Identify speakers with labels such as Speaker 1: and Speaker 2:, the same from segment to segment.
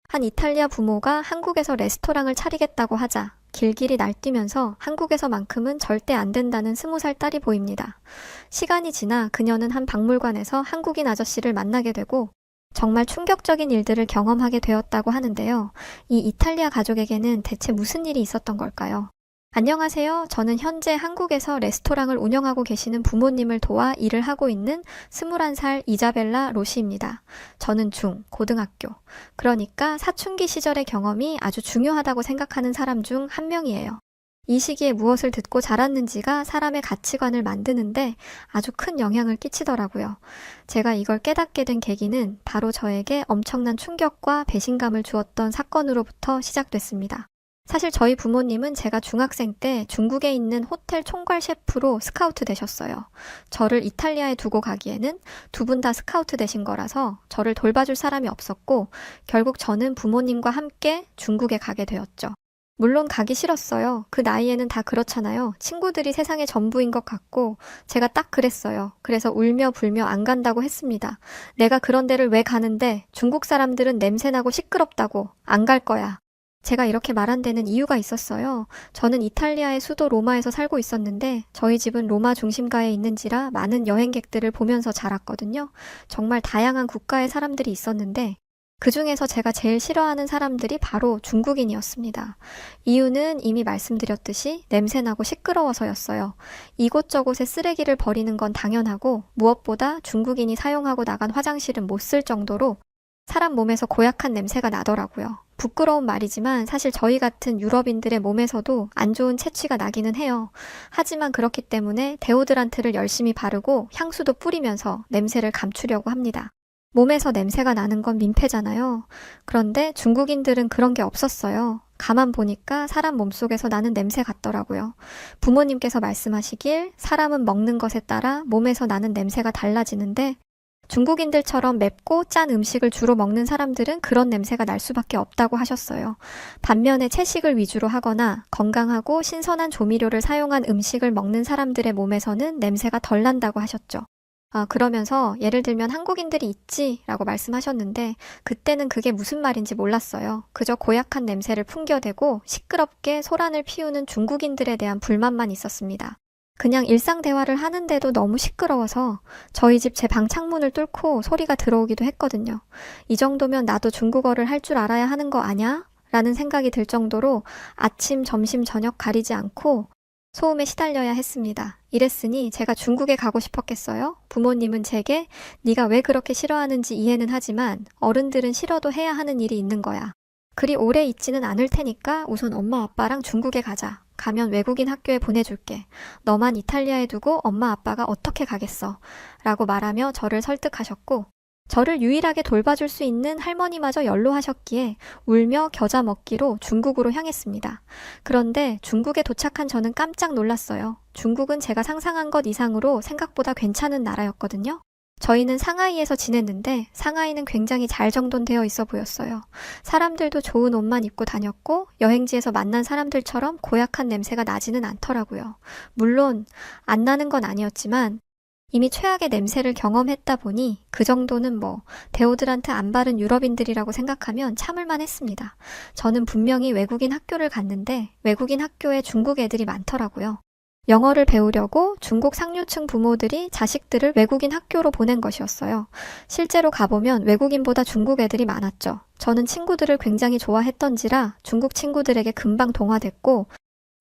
Speaker 1: 한 이탈리아 부모가 한국에서 레스토랑을 차리겠다고 하자 길길이 날뛰면서 한국에서만큼은 절대 안 된다는 20살 딸이 보입니다. 시간이 지나 그녀는 한 박물관에서 한국인 아저씨를 만나게 되고 정말 충격적인 일들을 경험하게 되었다고 하는데요. 이 이탈리아 가족에게는 대체 무슨 일이 있었던 걸까요? 안녕하세요. 저는 현재 한국에서 레스토랑을 운영하고 계시는 부모님을 도와 일을 하고 있는 21살 이자벨라 로시입니다. 저는 고등학교. 그러니까 사춘기 시절의 경험이 아주 중요하다고 생각하는 사람 중 한 명이에요. 이 시기에 무엇을 듣고 자랐는지가 사람의 가치관을 만드는데 아주 큰 영향을 끼치더라고요. 제가 이걸 깨닫게 된 계기는 바로 저에게 엄청난 충격과 배신감을 주었던 사건으로부터 시작됐습니다. 사실 저희 부모님은 제가 중학생 때 중국에 있는 호텔 총괄 셰프로 스카우트 되셨어요. 저를 이탈리아에 두고 가기에는 두 분 다 스카우트 되신 거라서 저를 돌봐줄 사람이 없었고 결국 저는 부모님과 함께 중국에 가게 되었죠. 물론 가기 싫었어요. 그 나이에는 다 그렇잖아요. 친구들이 세상의 전부인 것 같고 제가 딱 그랬어요. 그래서 울며 불며 안 간다고 했습니다. 내가 그런 데를 왜 가는데 중국 사람들은 냄새나고 시끄럽다고 안 갈 거야. 제가 이렇게 말한 데는 이유가 있었어요. 저는 이탈리아의 수도 로마에서 살고 있었는데 저희 집은 로마 중심가에 있는지라 많은 여행객들을 보면서 자랐거든요. 정말 다양한 국가의 사람들이 있었는데 그 중에서 제가 제일 싫어하는 사람들이 바로 중국인이었습니다. 이유는 이미 말씀드렸듯이 냄새나고 시끄러워서였어요. 이곳저곳에 쓰레기를 버리는 건 당연하고 무엇보다 중국인이 사용하고 나간 화장실은 못 쓸 정도로 사람 몸에서 고약한 냄새가 나더라고요. 부끄러운 말이지만 사실 저희 같은 유럽인들의 몸에서도 안 좋은 체취가 나기는 해요. 하지만 그렇기 때문에 데오드란트를 열심히 바르고 향수도 뿌리면서 냄새를 감추려고 합니다. 몸에서 냄새가 나는 건 민폐잖아요. 그런데 중국인들은 그런 게 없었어요. 가만 보니까 사람 몸속에서 나는 냄새 같더라고요. 부모님께서 말씀하시길 사람은 먹는 것에 따라 몸에서 나는 냄새가 달라지는데 중국인들처럼 맵고 짠 음식을 주로 먹는 사람들은 그런 냄새가 날 수밖에 없다고 하셨어요. 반면에 채식을 위주로 하거나 건강하고 신선한 조미료를 사용한 음식을 먹는 사람들의 몸에서는 냄새가 덜 난다고 하셨죠. 그러면서 예를 들면 한국인들이 있지라고 말씀하셨는데 그때는 그게 무슨 말인지 몰랐어요. 그저 고약한 냄새를 풍겨대고 시끄럽게 소란을 피우는 중국인들에 대한 불만만 있었습니다. 그냥 일상 대화를 하는데도 너무 시끄러워서 저희 집 제 방 창문을 뚫고 소리가 들어오기도 했거든요. 이 정도면 나도 중국어를 할 줄 알아야 하는 거 아냐? 라는 생각이 들 정도로 아침, 점심, 저녁 가리지 않고 소음에 시달려야 했습니다. 이랬으니 제가 중국에 가고 싶었겠어요? 부모님은 제게 네가 왜 그렇게 싫어하는지 이해는 하지만 어른들은 싫어도 해야 하는 일이 있는 거야. 그리 오래 있지는 않을 테니까 우선 엄마 아빠랑 중국에 가자. 가면 외국인 학교에 보내줄게. 너만 이탈리아에 두고 엄마 아빠가 어떻게 가겠어? 라고 말하며 저를 설득하셨고 저를 유일하게 돌봐줄 수 있는 할머니마저 연로하셨기에 울며 겨자 먹기로 중국으로 향했습니다. 그런데 중국에 도착한 저는 깜짝 놀랐어요. 중국은 제가 상상한 것 이상으로 생각보다 괜찮은 나라였거든요. 저희는 상하이에서 지냈는데 상하이는 굉장히 잘 정돈되어 있어 보였어요. 사람들도 좋은 옷만 입고 다녔고 여행지에서 만난 사람들처럼 고약한 냄새가 나지는 않더라고요. 물론 안 나는 건 아니었지만 이미 최악의 냄새를 경험했다 보니 그 정도는 데오드란트 안 바른 유럽인들이라고 생각하면 참을만 했습니다. 저는 분명히 외국인 학교를 갔는데 외국인 학교에 중국 애들이 많더라고요. 영어를 배우려고 중국 상류층 부모들이 자식들을 외국인 학교로 보낸 것이었어요. 실제로 가보면 외국인보다 중국 애들이 많았죠. 저는 친구들을 굉장히 좋아했던지라 중국 친구들에게 금방 동화됐고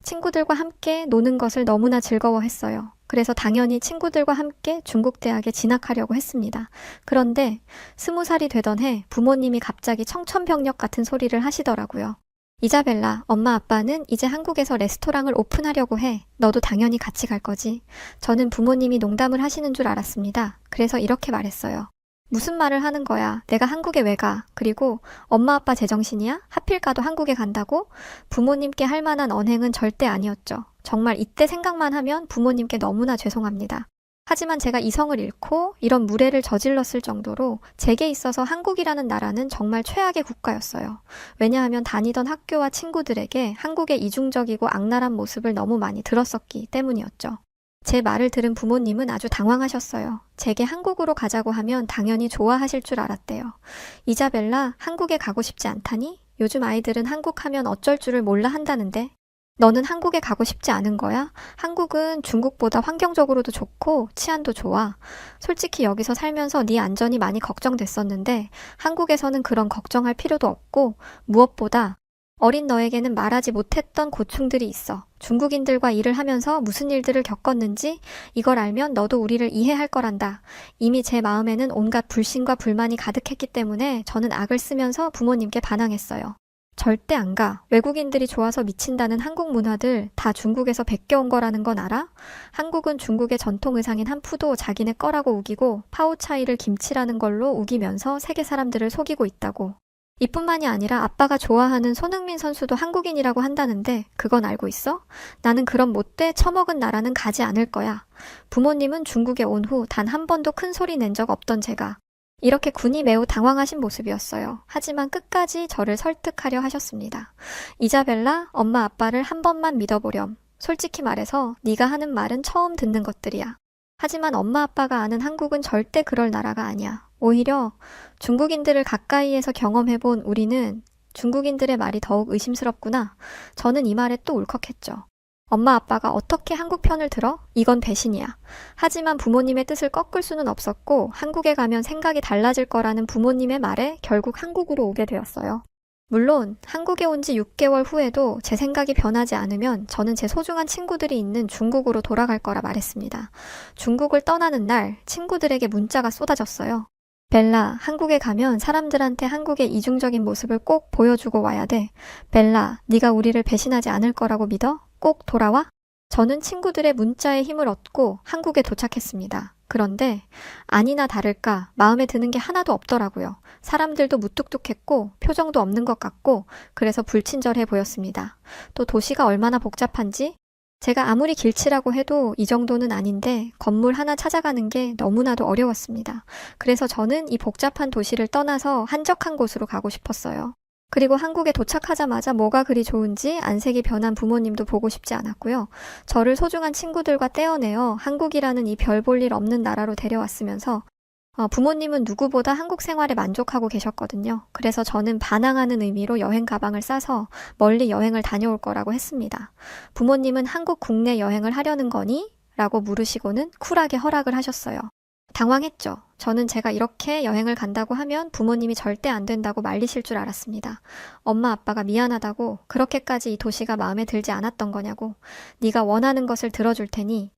Speaker 1: 친구들과 함께 노는 것을 너무나 즐거워했어요. 그래서 당연히 친구들과 함께 중국 대학에 진학하려고 했습니다. 그런데 20살이 되던 해 부모님이 갑자기 청천벽력 같은 소리를 하시더라고요. 이자벨라, 엄마 아빠는 이제 한국에서 레스토랑을 오픈하려고 해. 너도 당연히 같이 갈 거지. 저는 부모님이 농담을 하시는 줄 알았습니다. 그래서 이렇게 말했어요. 무슨 말을 하는 거야? 내가 한국에 왜 가? 그리고 엄마 아빠 제정신이야? 하필 가도 한국에 간다고? 부모님께 할 만한 언행은 절대 아니었죠. 정말 이때 생각만 하면 부모님께 너무나 죄송합니다. 하지만 제가 이성을 잃고 이런 무례를 저질렀을 정도로 제게 있어서 한국이라는 나라는 정말 최악의 국가였어요. 왜냐하면 다니던 학교와 친구들에게 한국의 이중적이고 악랄한 모습을 너무 많이 들었었기 때문이었죠. 제 말을 들은 부모님은 아주 당황하셨어요. 제게 한국으로 가자고 하면 당연히 좋아하실 줄 알았대요. 이자벨라, 한국에 가고 싶지 않다니? 요즘 아이들은 한국 하면 어쩔 줄을 몰라 한다는데. 너는 한국에 가고 싶지 않은 거야? 한국은 중국보다 환경적으로도 좋고 치안도 좋아. 솔직히 여기서 살면서 네 안전이 많이 걱정됐었는데 한국에서는 그런 걱정할 필요도 없고 무엇보다 어린 너에게는 말하지 못했던 고충들이 있어. 중국인들과 일을 하면서 무슨 일들을 겪었는지 이걸 알면 너도 우리를 이해할 거란다. 이미 제 마음에는 온갖 불신과 불만이 가득했기 때문에 저는 악을 쓰면서 부모님께 반항했어요. 절대 안 가. 외국인들이 좋아서 미친다는 한국 문화들 다 중국에서 베껴온 거라는 건 알아? 한국은 중국의 전통 의상인 한푸도 자기네 거라고 우기고 파오차이를 김치라는 걸로 우기면서 세계 사람들을 속이고 있다고. 이뿐만이 아니라 아빠가 좋아하는 손흥민 선수도 한국인이라고 한다는데 그건 알고 있어? 나는 그런 못돼 처먹은 나라는 가지 않을 거야. 부모님은 중국에 온 후 단 한 번도 큰 소리 낸 적 없던 제가 이렇게 군이 매우 당황하신 모습이었어요. 하지만 끝까지 저를 설득하려 하셨습니다. 이자벨라, 엄마 아빠를 한 번만 믿어보렴. 솔직히 말해서 네가 하는 말은 처음 듣는 것들이야. 하지만 엄마 아빠가 아는 한국은 절대 그럴 나라가 아니야. 오히려 중국인들을 가까이에서 경험해본 우리는 중국인들의 말이 더욱 의심스럽구나. 저는 이 말에 또 울컥했죠. 엄마 아빠가 어떻게 한국 편을 들어? 이건 배신이야. 하지만 부모님의 뜻을 꺾을 수는 없었고 한국에 가면 생각이 달라질 거라는 부모님의 말에 결국 한국으로 오게 되었어요. 물론 한국에 온 지 6개월 후에도 제 생각이 변하지 않으면 저는 제 소중한 친구들이 있는 중국으로 돌아갈 거라 말했습니다. 중국을 떠나는 날 친구들에게 문자가 쏟아졌어요. 벨라, 한국에 가면 사람들한테 한국의 이중적인 모습을 꼭 보여주고 와야 돼. 벨라, 네가 우리를 배신하지 않을 거라고 믿어? 꼭 돌아와? 저는 친구들의 문자에 힘을 얻고 한국에 도착했습니다. 그런데 아니나 다를까 마음에 드는 게 하나도 없더라고요. 사람들도 무뚝뚝했고 표정도 없는 것 같고 그래서 불친절해 보였습니다. 또 도시가 얼마나 복잡한지 제가 아무리 길치라고 해도 이 정도는 아닌데 건물 하나 찾아가는 게 너무나도 어려웠습니다. 그래서 저는 이 복잡한 도시를 떠나서 한적한 곳으로 가고 싶었어요. 그리고 한국에 도착하자마자 뭐가 그리 좋은지 안색이 변한 부모님도 보고 싶지 않았고요. 저를 소중한 친구들과 떼어내어 한국이라는 이 별 볼 일 없는 나라로 데려왔으면서 부모님은 누구보다 한국 생활에 만족하고 계셨거든요. 그래서 저는 반항하는 의미로 여행 가방을 싸서 멀리 여행을 다녀올 거라고 했습니다. 부모님은 한국 국내 여행을 하려는 거니? 라고 물으시고는 쿨하게 허락을 하셨어요. 당황했죠. 저는 제가 이렇게 여행을 간다고 하면 부모님이 절대 안 된다고 말리실 줄 알았습니다. 엄마 아빠가 미안하다고 그렇게까지 이 도시가 마음에 들지 않았던 거냐고 네가 원하는 것을 들어줄 테니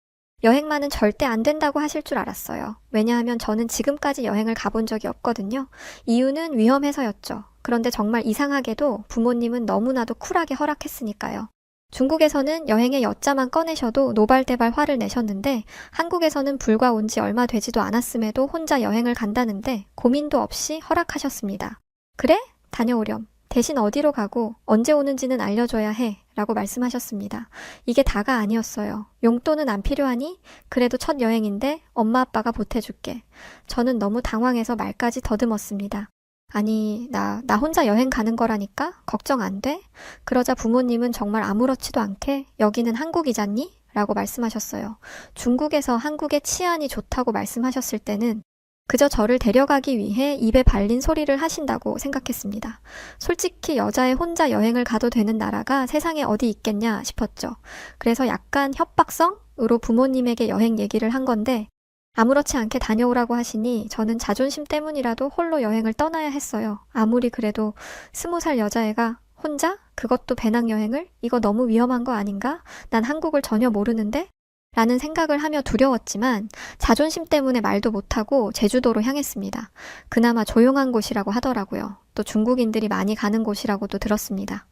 Speaker 1: 여행만은 절대 안 된다고 하실 줄 알았어요. 왜냐하면 저는 지금까지 여행을 가본 적이 없거든요. 이유는 위험해서였죠. 그런데 정말 이상하게도 부모님은 너무나도 쿨하게 허락했으니까요. 중국에서는 여행의 여자만 꺼내셔도 노발대발 화를 내셨는데 한국에서는 불과 온 지 얼마 되지도 않았음에도 혼자 여행을 간다는데 고민도 없이 허락하셨습니다. 그래? 다녀오렴. 대신 어디로 가고 언제 오는지는 알려줘야 해 라고 말씀하셨습니다. 이게 다가 아니었어요. 용돈은 안 필요하니? 그래도 첫 여행인데 엄마 아빠가 보태줄게. 저는 너무 당황해서 말까지 더듬었습니다. 아니, 나 혼자 여행 가는 거라니까? 걱정 안 돼? 그러자 부모님은 정말 아무렇지도 않게 여기는 한국이잖니? 라고 말씀하셨어요. 중국에서 한국의 치안이 좋다고 말씀하셨을 때는 그저 저를 데려가기 위해 입에 발린 소리를 하신다고 생각했습니다. 솔직히 여자애 혼자 여행을 가도 되는 나라가 세상에 어디 있겠냐 싶었죠. 그래서 약간 협박성으로 부모님에게 여행 얘기를 한 건데 아무렇지 않게 다녀오라고 하시니 저는 자존심 때문이라도 홀로 여행을 떠나야 했어요. 아무리 그래도 20살 여자애가 혼자? 그것도 배낭여행을? 이거 너무 위험한 거 아닌가? 난 한국을 전혀 모르는데? 라는 생각을 하며 두려웠지만 자존심 때문에 말도 못하고 제주도로 향했습니다. 그나마 조용한 곳이라고 하더라고요. 또 중국인들이 많이 가는 곳이라고도 들었습니다.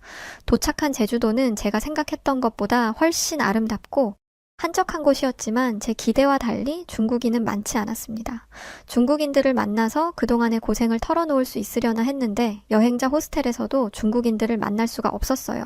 Speaker 1: 도착한 제주도는 제가 생각했던 것보다 훨씬 아름답고 한적한 곳이었지만 제 기대와 달리 중국인은 많지 않았습니다. 중국인들을 만나서 그동안의 고생을 털어놓을 수 있으려나 했는데 여행자 호스텔에서도 중국인들을 만날 수가 없었어요.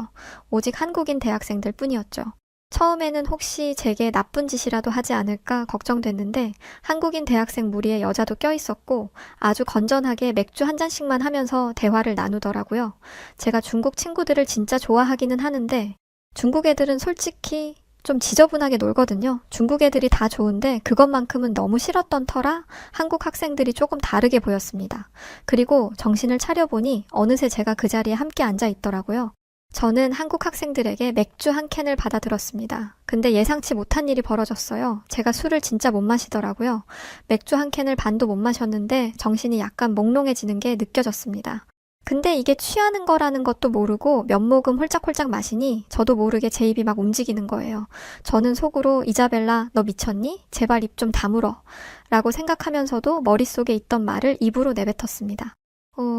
Speaker 1: 오직 한국인 대학생들 뿐이었죠. 처음에는 혹시 제게 나쁜 짓이라도 하지 않을까 걱정됐는데 한국인 대학생 무리에 여자도 껴있었고 아주 건전하게 맥주 한 잔씩만 하면서 대화를 나누더라고요. 제가 중국 친구들을 진짜 좋아하기는 하는데 중국 애들은 솔직히 좀 지저분하게 놀거든요. 중국 애들이 다 좋은데 그것만큼은 너무 싫었던 터라 한국 학생들이 조금 다르게 보였습니다. 그리고 정신을 차려보니 어느새 제가 그 자리에 함께 앉아 있더라고요. 저는 한국 학생들에게 맥주 한 캔을 받아들었습니다. 근데 예상치 못한 일이 벌어졌어요. 제가 술을 진짜 못 마시더라고요. 맥주 한 캔을 반도 못 마셨는데 정신이 약간 몽롱해지는 게 느껴졌습니다. 근데 이게 취하는 거라는 것도 모르고 몇 모금 홀짝홀짝 마시니 저도 모르게 제 입이 막 움직이는 거예요. 저는 속으로 이자벨라, 너 미쳤니? 제발 입 좀 다물어. 라고 생각하면서도 머릿속에 있던 말을 입으로 내뱉었습니다.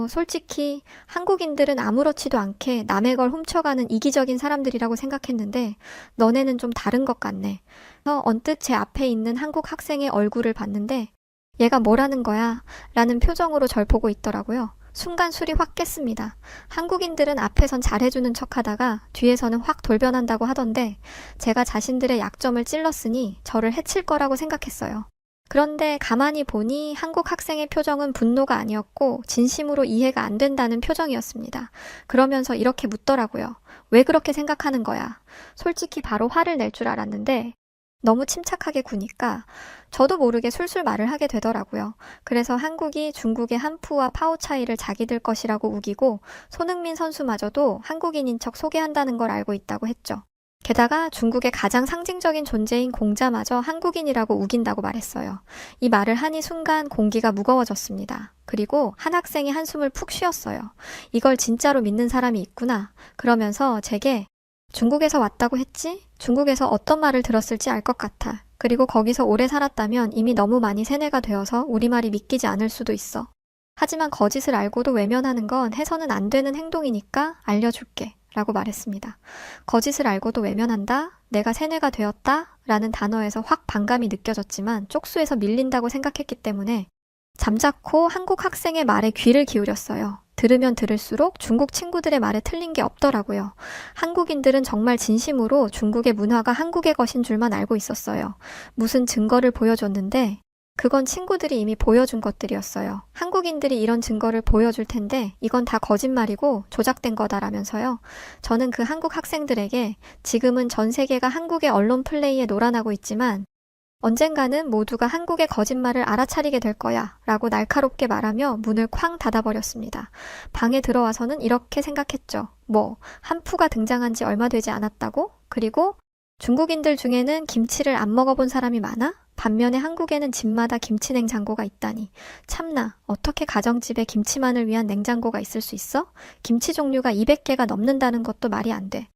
Speaker 1: 솔직히 한국인들은 아무렇지도 않게 남의 걸 훔쳐가는 이기적인 사람들이라고 생각했는데 너네는 좀 다른 것 같네. 그래서 언뜻 제 앞에 있는 한국 학생의 얼굴을 봤는데 얘가 뭐라는 거야? 라는 표정으로 절 보고 있더라고요. 순간 술이 확 깼습니다. 한국인들은 앞에선 잘해주는 척하다가 뒤에서는 확 돌변한다고 하던데 제가 자신들의 약점을 찔렀으니 저를 해칠 거라고 생각했어요. 그런데 가만히 보니 한국 학생의 표정은 분노가 아니었고 진심으로 이해가 안 된다는 표정이었습니다. 그러면서 이렇게 묻더라고요. 왜 그렇게 생각하는 거야? 솔직히 바로 화를 낼 줄 알았는데 너무 침착하게 구니까 저도 모르게 술술 말을 하게 되더라고요. 그래서 한국이 중국의 한푸와 파오 차이를 자기들 것이라고 우기고 손흥민 선수마저도 한국인인 척 소개한다는 걸 알고 있다고 했죠. 게다가 중국의 가장 상징적인 존재인 공자마저 한국인이라고 우긴다고 말했어요. 이 말을 하니 순간 공기가 무거워졌습니다. 그리고 한 학생이 한숨을 푹 쉬었어요. 이걸 진짜로 믿는 사람이 있구나. 그러면서 제게 중국에서 왔다고 했지? 중국에서 어떤 말을 들었을지 알 것 같아. 그리고 거기서 오래 살았다면 이미 너무 많이 세뇌가 되어서 우리말이 믿기지 않을 수도 있어. 하지만 거짓을 알고도 외면하는 건 해서는 안 되는 행동이니까 알려줄게. 라고 말했습니다. 거짓을 알고도 외면한다? 내가 세뇌가 되었다? 라는 단어에서 확 반감이 느껴졌지만 쪽수에서 밀린다고 생각했기 때문에 잠자코 한국 학생의 말에 귀를 기울였어요. 들으면 들을수록 중국 친구들의 말에 틀린 게 없더라고요. 한국인들은 정말 진심으로 중국의 문화가 한국의 것인 줄만 알고 있었어요. 무슨 증거를 보여줬는데 그건 친구들이 이미 보여준 것들이었어요. 한국인들이 이런 증거를 보여줄 텐데 이건 다 거짓말이고 조작된 거다라면서요. 저는 그 한국 학생들에게 지금은 전 세계가 한국의 언론 플레이에 놀아나고 있지만 언젠가는 모두가 한국의 거짓말을 알아차리게 될 거야 라고 날카롭게 말하며 문을 쾅 닫아버렸습니다. 방에 들어와서는 이렇게 생각했죠. 한푸가 등장한 지 얼마 되지 않았다고? 그리고 중국인들 중에는 김치를 안 먹어본 사람이 많아? 반면에 한국에는 집마다 김치 냉장고가 있다니. 참나, 어떻게 가정집에 김치만을 위한 냉장고가 있을 수 있어? 김치 종류가 200개가 넘는다는 것도 말이 안 돼.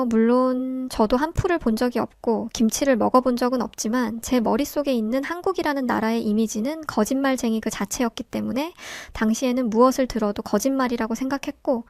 Speaker 1: 물론 저도 한푸를 본 적이 없고 김치를 먹어본 적은 없지만 제 머릿속에 있는 한국이라는 나라의 이미지는 거짓말쟁이 그 자체였기 때문에 당시에는 무엇을 들어도 거짓말이라고 생각했고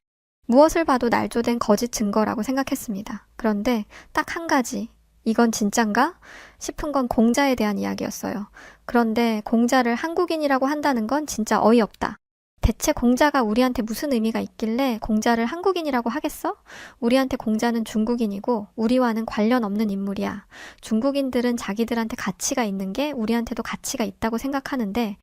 Speaker 1: 무엇을 봐도 날조된 거짓 증거라고 생각했습니다. 그런데 딱 한 가지, 이건 진짠가? 싶은 건 공자에 대한 이야기였어요. 그런데 공자를 한국인이라고 한다는 건 진짜 어이없다. 대체 공자가 우리한테 무슨 의미가 있길래 공자를 한국인이라고 하겠어? 우리한테 공자는 중국인이고 우리와는 관련 없는 인물이야. 중국인들은 자기들한테 가치가 있는 게 우리한테도 가치가 있다고 생각하는데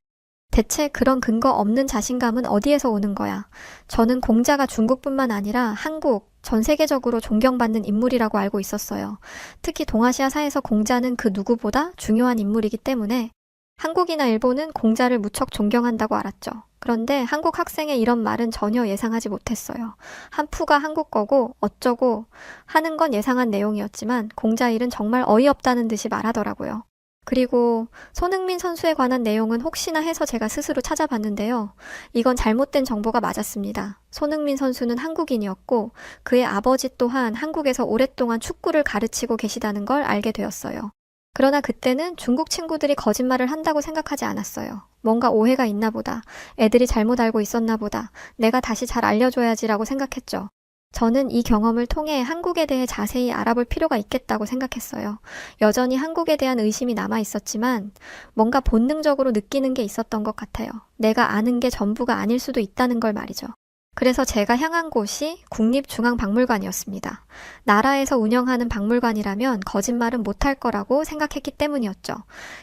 Speaker 1: 대체 그런 근거 없는 자신감은 어디에서 오는 거야? 저는 공자가 중국뿐만 아니라 한국, 전 세계적으로 존경받는 인물이라고 알고 있었어요. 특히 동아시아사에서 공자는 그 누구보다 중요한 인물이기 때문에 한국이나 일본은 공자를 무척 존경한다고 알았죠. 그런데 한국 학생의 이런 말은 전혀 예상하지 못했어요. 한푸가 한국 거고 어쩌고 하는 건 예상한 내용이었지만 공자 일은 정말 어이없다는 듯이 말하더라고요. 그리고 손흥민 선수에 관한 내용은 혹시나 해서 제가 스스로 찾아봤는데요. 이건 잘못된 정보가 맞았습니다. 손흥민 선수는 한국인이었고 그의 아버지 또한 한국에서 오랫동안 축구를 가르치고 계시다는 걸 알게 되었어요. 그러나 그때는 중국 친구들이 거짓말을 한다고 생각하지 않았어요. 뭔가 오해가 있나 보다. 애들이 잘못 알고 있었나 보다. 내가 다시 잘 알려줘야지라고 생각했죠. 저는 이 경험을 통해 한국에 대해 자세히 알아볼 필요가 있겠다고 생각했어요. 여전히 한국에 대한 의심이 남아 있었지만 뭔가 본능적으로 느끼는 게 있었던 것 같아요. 내가 아는 게 전부가 아닐 수도 있다는 걸 말이죠. 그래서 제가 향한 곳이 국립중앙박물관이었습니다. 나라에서 운영하는 박물관이라면 거짓말은 못할 거라고 생각했기 때문이었죠.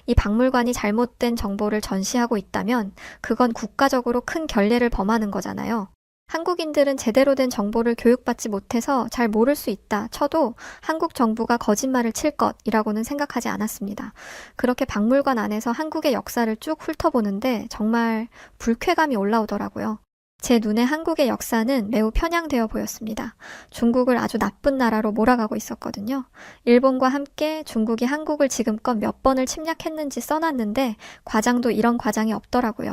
Speaker 1: 이 박물관이 잘못된 정보를 전시하고 있다면 그건 국가적으로 큰 결례를 범하는 거잖아요. 한국인들은 제대로 된 정보를 교육받지 못해서 잘 모를 수 있다 쳐도 한국 정부가 거짓말을 칠 것이라고는 생각하지 않았습니다. 그렇게 박물관 안에서 한국의 역사를 쭉 훑어보는데 정말 불쾌감이 올라오더라고요. 제 눈에 한국의 역사는 매우 편향되어 보였습니다. 중국을 아주 나쁜 나라로 몰아가고 있었거든요. 일본과 함께 중국이 한국을 지금껏 몇 번을 침략했는지 써놨는데 과장도 이런 과장이 없더라고요.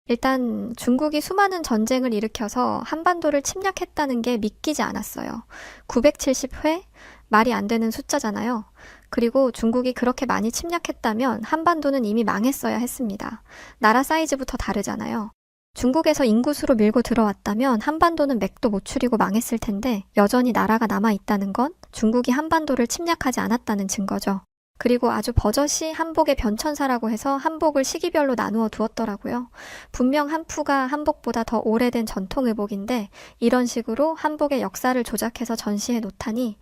Speaker 1: 일단 중국이 수많은 전쟁을 일으켜서 한반도를 침략했다는 게 믿기지 않았어요. 970회? 말이 안 되는 숫자잖아요. 그리고 중국이 그렇게 많이 침략했다면 한반도는 이미 망했어야 했습니다. 나라 사이즈부터 다르잖아요. 중국에서 인구수로 밀고 들어왔다면 한반도는 맥도 못 추리고 망했을 텐데 여전히 나라가 남아있다는 건 중국이 한반도를 침략하지 않았다는 증거죠. 그리고 아주 버젓이 한복의 변천사라고 해서 한복을 시기별로 나누어 두었더라고요. 분명 한푸가 한복보다 더 오래된 전통 의복인데 이런 식으로 한복의 역사를 조작해서 전시해 놓다니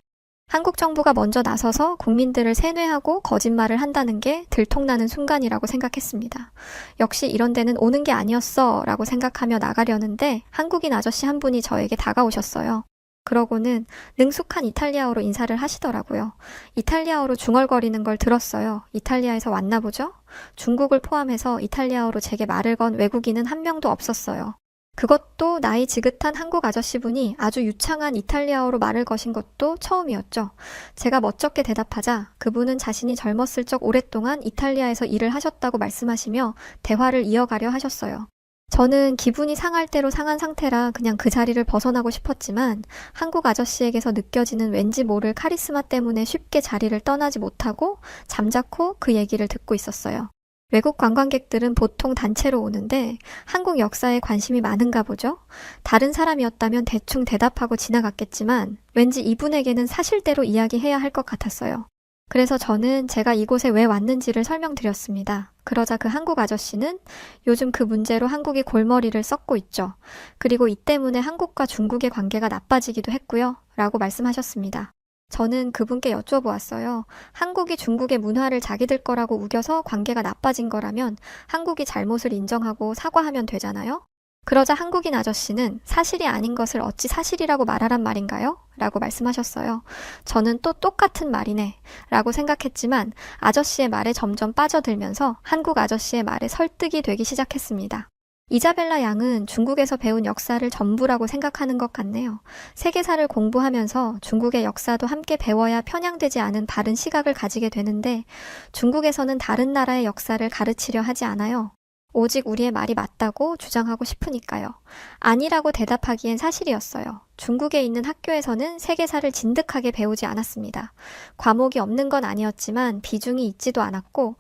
Speaker 1: 한국 정부가 먼저 나서서 국민들을 세뇌하고 거짓말을 한다는 게 들통나는 순간이라고 생각했습니다. 역시 이런 데는 오는 게 아니었어 라고 생각하며 나가려는데 한국인 아저씨 한 분이 저에게 다가오셨어요. 그러고는 능숙한 이탈리아어로 인사를 하시더라고요. 이탈리아어로 중얼거리는 걸 들었어요. 이탈리아에서 왔나 보죠? 중국을 포함해서 이탈리아어로 제게 말을 건 외국인은 한 명도 없었어요. 그것도 나이 지긋한 한국 아저씨분이 아주 유창한 이탈리아어로 말을 거신 것도 처음이었죠. 제가 멋쩍게 대답하자 그분은 자신이 젊었을 적 오랫동안 이탈리아에서 일을 하셨다고 말씀하시며 대화를 이어가려 하셨어요. 저는 기분이 상할 대로 상한 상태라 그냥 그 자리를 벗어나고 싶었지만 한국 아저씨에게서 느껴지는 왠지 모를 카리스마 때문에 쉽게 자리를 떠나지 못하고 잠자코 그 얘기를 듣고 있었어요. 외국 관광객들은 보통 단체로 오는데 한국 역사에 관심이 많은가 보죠? 다른 사람이었다면 대충 대답하고 지나갔겠지만 왠지 이분에게는 사실대로 이야기해야 할 것 같았어요. 그래서 저는 제가 이곳에 왜 왔는지를 설명드렸습니다. 그러자 그 한국 아저씨는 요즘 그 문제로 한국이 골머리를 썩고 있죠. 그리고 이 때문에 한국과 중국의 관계가 나빠지기도 했고요. 라고 말씀하셨습니다. 저는 그분께 여쭤보았어요. 한국이 중국의 문화를 자기들 거라고 우겨서 관계가 나빠진 거라면 한국이 잘못을 인정하고 사과하면 되잖아요? 그러자 한국인 아저씨는 사실이 아닌 것을 어찌 사실이라고 말하란 말인가요? 라고 말씀하셨어요. 저는 또 똑같은 말이네 라고 생각했지만 아저씨의 말에 점점 빠져들면서 한국 아저씨의 말에 설득이 되기 시작했습니다. 이자벨라 양은 중국에서 배운 역사를 전부라고 생각하는 것 같네요. 세계사를 공부하면서 중국의 역사도 함께 배워야 편향되지 않은 바른 시각을 가지게 되는데 중국에서는 다른 나라의 역사를 가르치려 하지 않아요. 오직 우리의 말이 맞다고 주장하고 싶으니까요. 아니라고 대답하기엔 사실이었어요. 중국에 있는 학교에서는 세계사를 진득하게 배우지 않았습니다. 과목이 없는 건 아니었지만 비중이 있지도 않았고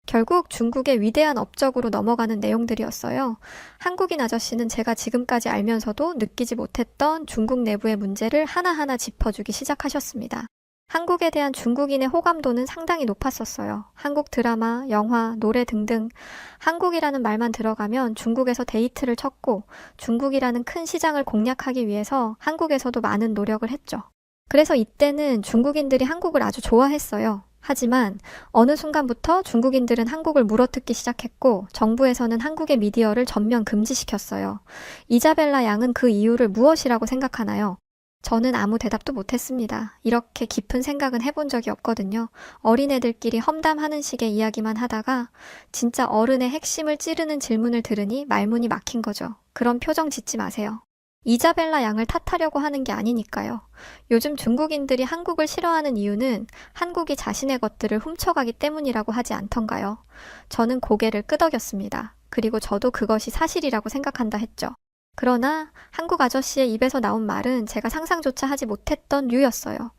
Speaker 1: 결국 중국의 위대한 업적으로 넘어가는 내용들이었어요. 한국인 아저씨는 제가 지금까지 알면서도 느끼지 못했던 중국 내부의 문제를 하나하나 짚어주기 시작하셨습니다. 한국에 대한 중국인의 호감도는 상당히 높았었어요. 한국 드라마, 영화, 노래 등등 한국이라는 말만 들어가면 중국에서 데이트를 쳤고 중국이라는 큰 시장을 공략하기 위해서 한국에서도 많은 노력을 했죠. 그래서 이때는 중국인들이 한국을 아주 좋아했어요. 하지만 어느 순간부터 중국인들은 한국을 물어뜯기 시작했고 정부에서는 한국의 미디어를 전면 금지시켰어요. 이자벨라 양은 그 이유를 무엇이라고 생각하나요? 저는 아무 대답도 못했습니다. 이렇게 깊은 생각은 해본 적이 없거든요. 어린애들끼리 험담하는 식의 이야기만 하다가 진짜 어른의 핵심을 찌르는 질문을 들으니 말문이 막힌 거죠. 그런 표정 짓지 마세요. 이자벨라 양을 탓하려고 하는 게 아니니까요. 요즘 중국인들이 한국을 싫어하는 이유는 한국이 자신의 것들을 훔쳐가기 때문이라고 하지 않던가요. 저는 고개를 끄덕였습니다. 그리고 저도 그것이 사실이라고 생각한다 했죠. 그러나 한국 아저씨의 입에서 나온 말은 제가 상상조차 하지 못했던 류였어요.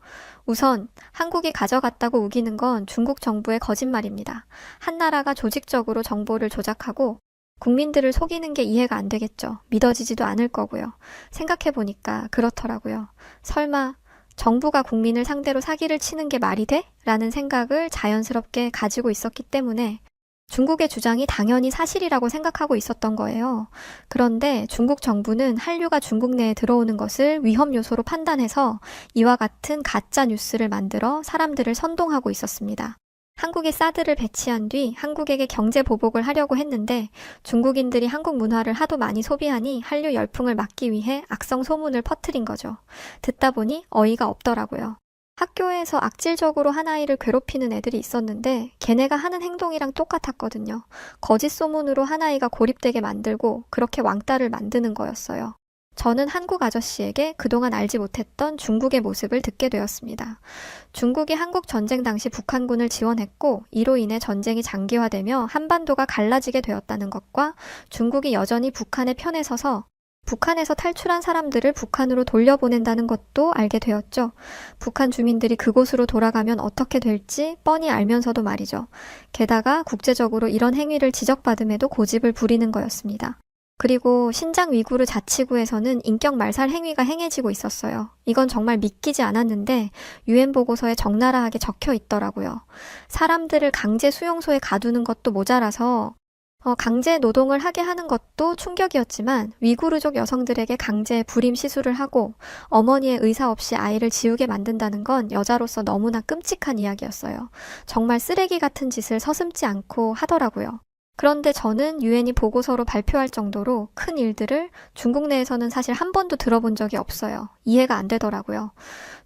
Speaker 1: 우선 한국이 가져갔다고 우기는 건 중국 정부의 거짓말입니다. 한 나라가 조직적으로 정보를 조작하고 국민들을 속이는 게 이해가 안 되겠죠. 믿어지지도 않을 거고요. 생각해보니까 그렇더라고요. 설마 정부가 국민을 상대로 사기를 치는 게 말이 돼? 라는 생각을 자연스럽게 가지고 있었기 때문에 중국의 주장이 당연히 사실이라고 생각하고 있었던 거예요. 그런데 중국 정부는 한류가 중국 내에 들어오는 것을 위험 요소로 판단해서 이와 같은 가짜 뉴스를 만들어 사람들을 선동하고 있었습니다. 한국이 사드를 배치한 뒤 한국에게 경제 보복을 하려고 했는데 중국인들이 한국 문화를 하도 많이 소비하니 한류 열풍을 막기 위해 악성 소문을 퍼뜨린 거죠. 듣다 보니 어이가 없더라고요. 학교에서 악질적으로 한 아이를 괴롭히는 애들이 있었는데 걔네가 하는 행동이랑 똑같았거든요. 거짓 소문으로 한 아이가 고립되게 만들고 그렇게 왕따를 만드는 거였어요. 저는 한국 아저씨에게 그동안 알지 못했던 중국의 모습을 듣게 되었습니다. 중국이 한국 전쟁 당시 북한군을 지원했고 이로 인해 전쟁이 장기화되며 한반도가 갈라지게 되었다는 것과 중국이 여전히 북한의 편에 서서 북한에서 탈출한 사람들을 북한으로 돌려보낸다는 것도 알게 되었죠. 북한 주민들이 그곳으로 돌아가면 어떻게 될지 뻔히 알면서도 말이죠. 게다가 국제적으로 이런 행위를 지적받음에도 고집을 부리는 거였습니다. 그리고 신장 위구르 자치구에서는 인격 말살 행위가 행해지고 있었어요. 이건 정말 믿기지 않았는데 유엔 보고서에 적나라하게 적혀 있더라고요. 사람들을 강제 수용소에 가두는 것도 모자라서 강제 노동을 하게 하는 것도 충격이었지만 위구르족 여성들에게 강제 불임 시술을 하고 어머니의 의사 없이 아이를 지우게 만든다는 건 여자로서 너무나 끔찍한 이야기였어요. 정말 쓰레기 같은 짓을 서슴지 않고 하더라고요. 그런데 저는 유엔이 보고서로 발표할 정도로 큰 일들을 중국 내에서는 사실 한 번도 들어본 적이 없어요. 이해가 안 되더라고요.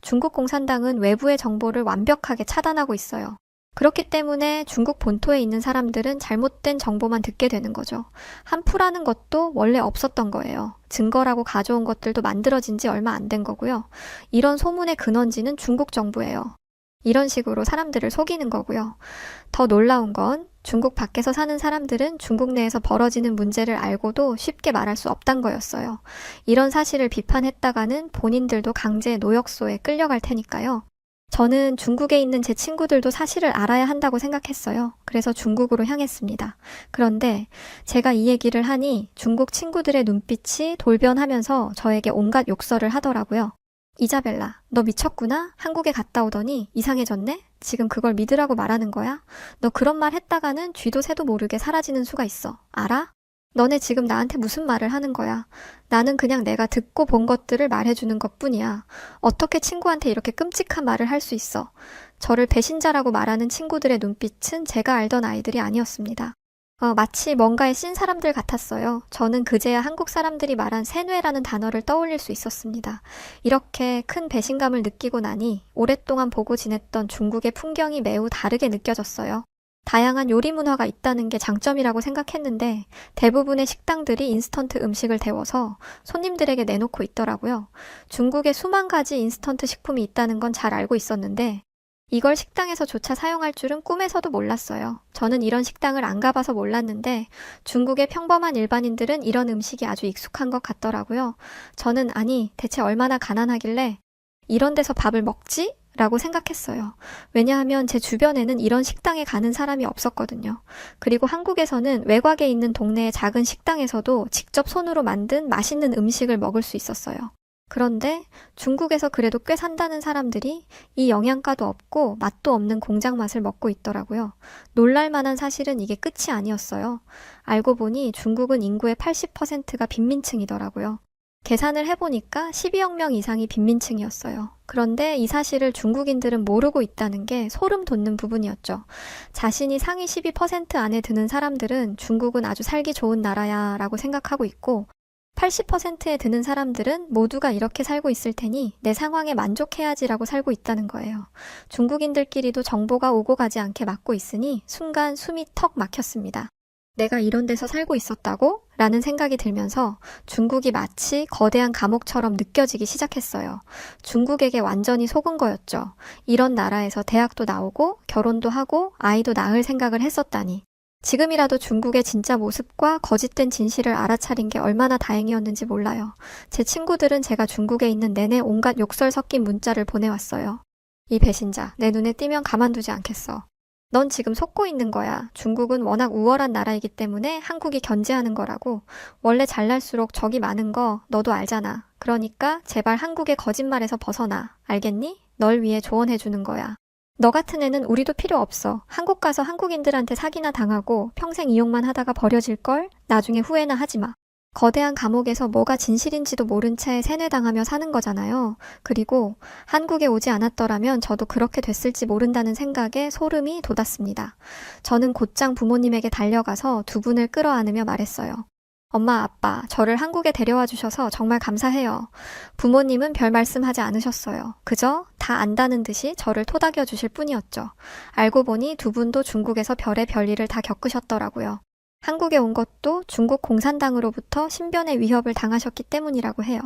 Speaker 1: 중국 공산당은 외부의 정보를 완벽하게 차단하고 있어요. 그렇기 때문에 중국 본토에 있는 사람들은 잘못된 정보만 듣게 되는 거죠. 한푸라는 것도 원래 없었던 거예요. 증거라고 가져온 것들도 만들어진 지 얼마 안 된 거고요. 이런 소문의 근원지는 중국 정부예요. 이런 식으로 사람들을 속이는 거고요. 더 놀라운 건 중국 밖에서 사는 사람들은 중국 내에서 벌어지는 문제를 알고도 쉽게 말할 수 없단 거였어요. 이런 사실을 비판했다가는 본인들도 강제 노역소에 끌려갈 테니까요. 저는 중국에 있는 제 친구들도 사실을 알아야 한다고 생각했어요. 그래서 중국으로 향했습니다. 그런데 제가 이 얘기를 하니 중국 친구들의 눈빛이 돌변하면서 저에게 온갖 욕설을 하더라고요. 이자벨라, 너 미쳤구나? 한국에 갔다 오더니 이상해졌네? 지금 그걸 믿으라고 말하는 거야? 너 그런 말 했다가는 쥐도 새도 모르게 사라지는 수가 있어. 알아? 너네 지금 나한테 무슨 말을 하는 거야? 나는 그냥 내가 듣고 본 것들을 말해주는 것뿐이야. 어떻게 친구한테 이렇게 끔찍한 말을 할 수 있어? 저를 배신자라고 말하는 친구들의 눈빛은 제가 알던 아이들이 아니었습니다. 마치 뭔가에 씬 사람들 같았어요. 저는 그제야 한국 사람들이 말한 세뇌라는 단어를 떠올릴 수 있었습니다. 이렇게 큰 배신감을 느끼고 나니 오랫동안 보고 지냈던 중국의 풍경이 매우 다르게 느껴졌어요. 다양한 요리 문화가 있다는 게 장점이라고 생각했는데 대부분의 식당들이 인스턴트 음식을 데워서 손님들에게 내놓고 있더라고요. 중국에 수만 가지 인스턴트 식품이 있다는 건 잘 알고 있었는데 이걸 식당에서조차 사용할 줄은 꿈에서도 몰랐어요. 저는 이런 식당을 안 가봐서 몰랐는데 중국의 평범한 일반인들은 이런 음식이 아주 익숙한 것 같더라고요. 저는 아니, 대체 얼마나 가난하길래 이런 데서 밥을 먹지? 라고 생각했어요. 왜냐하면 제 주변에는 이런 식당에 가는 사람이 없었거든요. 그리고 한국에서는 외곽에 있는 동네의 작은 식당에서도 직접 손으로 만든 맛있는 음식을 먹을 수 있었어요. 그런데 중국에서 그래도 꽤 산다는 사람들이 이 영양가도 없고 맛도 없는 공장 맛을 먹고 있더라고요. 놀랄만한 사실은 이게 끝이 아니었어요. 알고 보니 중국은 인구의 80%가 빈민층이더라고요. 계산을 해보니까 12억 명 이상이 빈민층이었어요. 그런데 이 사실을 중국인들은 모르고 있다는 게 소름 돋는 부분이었죠. 자신이 상위 12% 안에 드는 사람들은 중국은 아주 살기 좋은 나라야 라고 생각하고 있고 80%에 드는 사람들은 모두가 이렇게 살고 있을 테니 내 상황에 만족해야지라고 살고 있다는 거예요. 중국인들끼리도 정보가 오고 가지 않게 막고 있으니 순간 숨이 턱 막혔습니다. 내가 이런 데서 살고 있었다고? 라는 생각이 들면서 중국이 마치 거대한 감옥처럼 느껴지기 시작했어요. 중국에게 완전히 속은 거였죠. 이런 나라에서 대학도 나오고 결혼도 하고 아이도 낳을 생각을 했었다니. 지금이라도 중국의 진짜 모습과 거짓된 진실을 알아차린 게 얼마나 다행이었는지 몰라요. 제 친구들은 제가 중국에 있는 내내 온갖 욕설 섞인 문자를 보내왔어요. 이 배신자, 내 눈에 띄면 가만두지 않겠어. 넌 지금 속고 있는 거야. 중국은 워낙 우월한 나라이기 때문에 한국이 견제하는 거라고. 원래 잘날수록 적이 많은 거 너도 알잖아. 그러니까 제발 한국의 거짓말에서 벗어나. 알겠니? 널 위해 조언해주는 거야. 너 같은 애는 우리도 필요 없어. 한국 가서 한국인들한테 사기나 당하고 평생 이용만 하다가 버려질걸? 나중에 후회나 하지 마. 거대한 감옥에서 뭐가 진실인지도 모른 채 세뇌당하며 사는 거잖아요. 그리고 한국에 오지 않았더라면 저도 그렇게 됐을지 모른다는 생각에 소름이 돋았습니다. 저는 곧장 부모님에게 달려가서 두 분을 끌어안으며 말했어요. 엄마, 아빠, 저를 한국에 데려와 주셔서 정말 감사해요. 부모님은 별 말씀하지 않으셨어요. 그저 다 안다는 듯이 저를 토닥여 주실 뿐이었죠. 알고 보니 두 분도 중국에서 별의 별일을 다 겪으셨더라고요. 한국에 온 것도 중국 공산당으로부터 신변의 위협을 당하셨기 때문이라고 해요.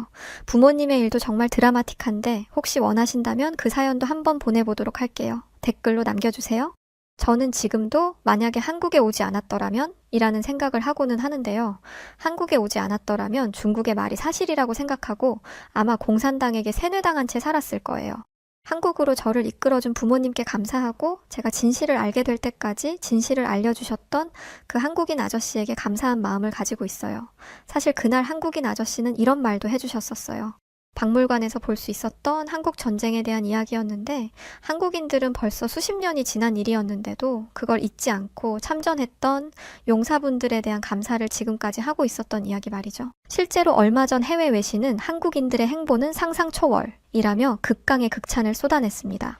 Speaker 1: 부모님의 일도 정말 드라마틱한데 혹시 원하신다면 그 사연도 한번 보내보도록 할게요. 댓글로 남겨주세요. 저는 지금도 만약에 한국에 오지 않았더라면? 이라는 생각을 하고는 하는데요. 한국에 오지 않았더라면 중국의 말이 사실이라고 생각하고 아마 공산당에게 세뇌당한 채 살았을 거예요. 한국으로 저를 이끌어준 부모님께 감사하고 제가 진실을 알게 될 때까지 진실을 알려주셨던 그 한국인 아저씨에게 감사한 마음을 가지고 있어요. 사실 그날 한국인 아저씨는 이런 말도 해주셨었어요. 박물관에서 볼 수 있었던 한국 전쟁에 대한 이야기였는데 한국인들은 벌써 수십 년이 지난 일이었는데도 그걸 잊지 않고 참전했던 용사분들에 대한 감사를 지금까지 하고 있었던 이야기 말이죠. 실제로 얼마 전 해외 외신은 한국인들의 행보는 상상 초월이라며 극강의 극찬을 쏟아냈습니다.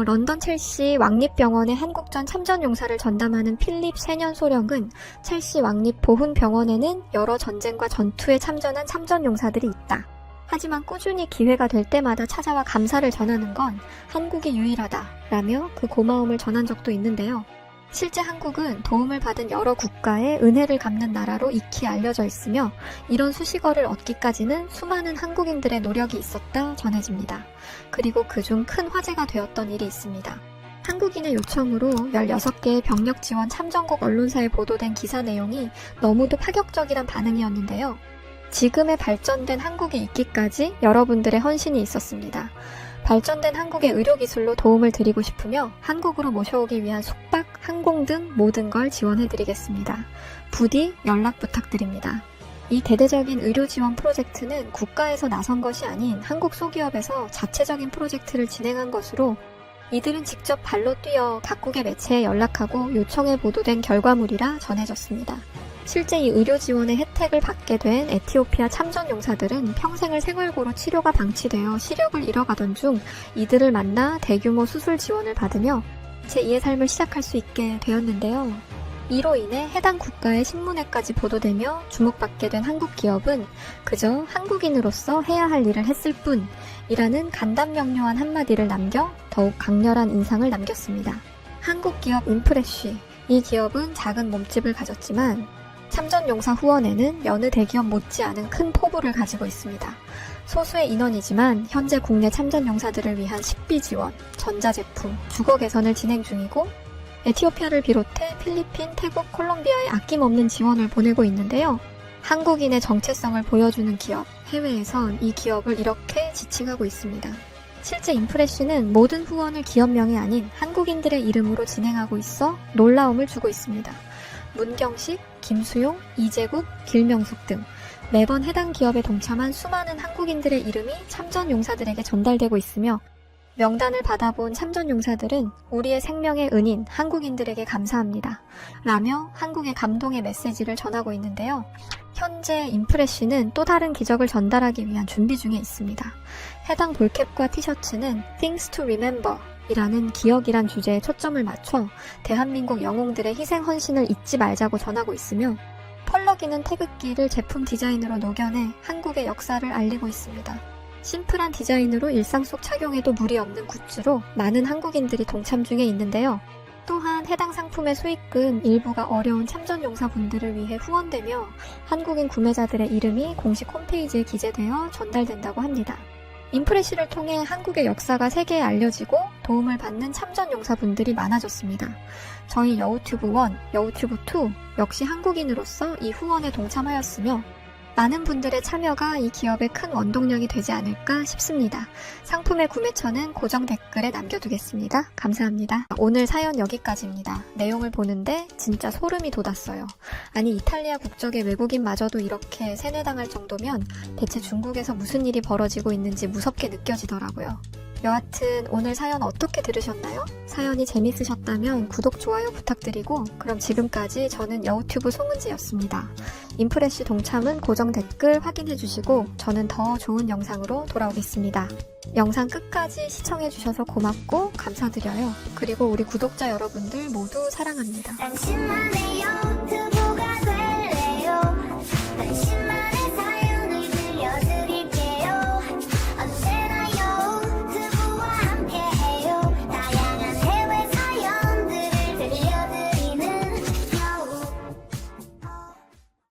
Speaker 1: 런던 첼시 왕립병원의 한국전 참전용사를 전담하는 필립 세년소령은 첼시 왕립보훈병원에는 여러 전쟁과 전투에 참전한 참전용사들이 있다. 하지만 꾸준히 기회가 될 때마다 찾아와 감사를 전하는 건 한국이 유일하다라며 그 고마움을 전한 적도 있는데요. 실제 한국은 도움을 받은 여러 국가의 은혜를 갚는 나라로 익히 알려져 있으며 이런 수식어를 얻기까지는 수많은 한국인들의 노력이 있었다 전해집니다. 그리고 그중 큰 화제가 되었던 일이 있습니다. 한국인의 요청으로 16개의 병력 지원 참전국 언론사에 보도된 기사 내용이 너무도 파격적이란 반응이었는데요. 지금의 발전된 한국이 있기까지 여러분들의 헌신이 있었습니다. 발전된 한국의 의료기술로 도움을 드리고 싶으며 한국으로 모셔오기 위한 숙박, 항공 등 모든 걸 지원해드리겠습니다. 부디 연락 부탁드립니다. 이 대대적인 의료 지원 프로젝트는 국가에서 나선 것이 아닌 한국 소기업에서 자체적인 프로젝트를 진행한 것으로 이들은 직접 발로 뛰어 각국의 매체에 연락하고 요청에 보도된 결과물이라 전해졌습니다. 실제 이 의료 지원의 혜택을 받게 된 에티오피아 참전 용사들은 평생을 생활고로 치료가 방치되어 시력을 잃어가던 중 이들을 만나 대규모 수술 지원을 받으며 제2의 삶을 시작할 수 있게 되었는데요. 이로 인해 해당 국가의 신문에까지 보도되며 주목받게 된 한국 기업은 그저 한국인으로서 해야 할 일을 했을 뿐이라는 간단명료한 한마디를 남겨 더욱 강렬한 인상을 남겼습니다. 한국 기업 인프레쉬. 이 기업은 작은 몸집을 가졌지만 참전용사 후원에는 여느 대기업 못지않은 큰 포부를 가지고 있습니다. 소수의 인원이지만 현재 국내 참전용사들을 위한 식비 지원, 전자제품, 주거 개선을 진행 중이고 에티오피아를 비롯해 필리핀, 태국, 콜롬비아에 아낌없는 지원을 보내고 있는데요. 한국인의 정체성을 보여주는 기업, 해외에선 이 기업을 이렇게 지칭하고 있습니다. 실제 인프레쉬는 모든 후원을 기업명이 아닌 한국인들의 이름으로 진행하고 있어 놀라움을 주고 있습니다. 문경식, 김수용, 이재국, 길명숙 등 매번 해당 기업에 동참한 수많은 한국인들의 이름이 참전 용사들에게 전달되고 있으며 명단을 받아본 참전 용사들은 우리의 생명의 은인 한국인들에게 감사합니다 라며 한국의 감동의 메시지를 전하고 있는데요. 현재 인프레쉬는 또 다른 기적을 전달하기 위한 준비 중에 있습니다. 해당 볼캡과 티셔츠는 Things to Remember 이라는 기억이란 주제에 초점을 맞춰 대한민국 영웅들의 희생 헌신을 잊지 말자고 전하고 있으며 펄럭이는 태극기를 제품 디자인으로 녹여내 한국의 역사를 알리고 있습니다. 심플한 디자인으로 일상 속 착용에도 무리 없는 굿즈로 많은 한국인들이 동참 중에 있는데요. 또한 해당 상품의 수익금 일부가 어려운 참전용사분들을 위해 후원되며 한국인 구매자들의 이름이 공식 홈페이지에 기재되어 전달된다고 합니다. 인프레쉬를 통해 한국의 역사가 세계에 알려지고 도움을 받는 참전용사분들이 많아졌습니다. 저희 여우튜브1, 여우튜브2 역시 한국인으로서 이 후원에 동참하였으며 많은 분들의 참여가 이 기업의 큰 원동력이 되지 않을까 싶습니다. 상품의 구매처는 고정 댓글에 남겨두겠습니다. 감사합니다. 오늘 사연 여기까지입니다. 내용을 보는데 진짜 소름이 돋았어요. 아니 이탈리아 국적의 외국인마저도 이렇게 세뇌당할 정도면 대체 중국에서 무슨 일이 벌어지고 있는지 무섭게 느껴지더라고요. 여하튼 오늘 사연 어떻게 들으셨나요? 사연이 재밌으셨다면 구독, 좋아요 부탁드리고 그럼 지금까지 저는 여우튜브 송은지였습니다. 인프레쉬 동참은 고정 댓글 확인해주시고 저는 더 좋은 영상으로 돌아오겠습니다. 영상 끝까지 시청해주셔서 고맙고 감사드려요. 그리고 우리 구독자 여러분들 모두 사랑합니다.
Speaker 2: 당신만의 유튜브가 될래요. 당신